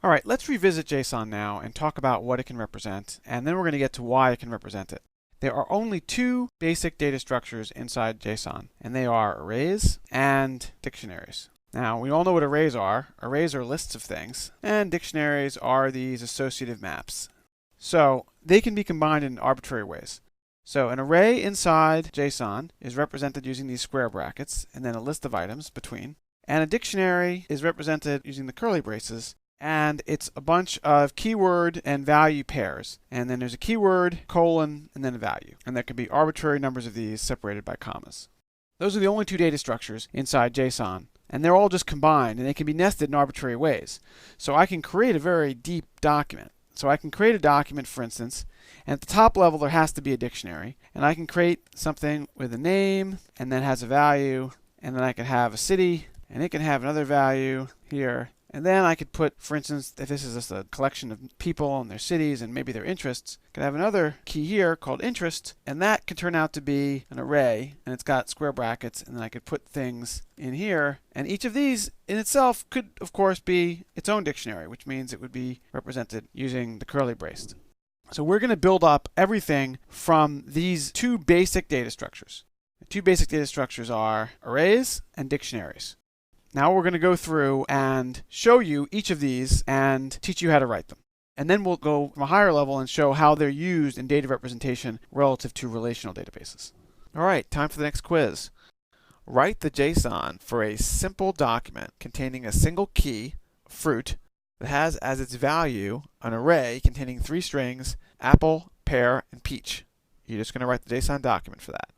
All right, let's revisit JSON now and talk about what it can represent, and then we're going to get to why it can represent it. There are only two basic data structures inside JSON, and they are arrays and dictionaries. Now, we all know what arrays are. Arrays are lists of things, and dictionaries are these associative maps. So they can be combined in arbitrary ways. So an array inside JSON is represented using these square brackets, and then a list of items between. And a dictionary is represented using the curly braces, and it's a bunch of keyword and value pairs. And then there's a keyword, colon, and then a value. And there can be arbitrary numbers of these separated by commas. Those are the only two data structures inside JSON. And they're all just combined, and they can be nested in arbitrary ways. So I can create a very deep document. So I can create a document, for instance, and at the top level there has to be a dictionary. And I can create something with a name, and then has a value, and then I can have a city, and it can have another value here. And then I could put, for instance, if this is just a collection of people and their cities and maybe their interests, I could have another key here called interest, and that can turn out to be an array, and it's got square brackets, and then I could put things in here. And each of these in itself could, of course, be its own dictionary, which means it would be represented using the curly braced. So we're going to build up everything from these two basic data structures. The two basic data structures are arrays and dictionaries. Now we're going to go through and show you each of these and teach you how to write them. And then we'll go from a higher level and show how they're used in data representation relative to relational databases. All right, time for the next quiz. Write the JSON for a simple document containing a single key, fruit, that has as its value an array containing 3 strings, apple, pear, and peach. You're just going to write the JSON document for that.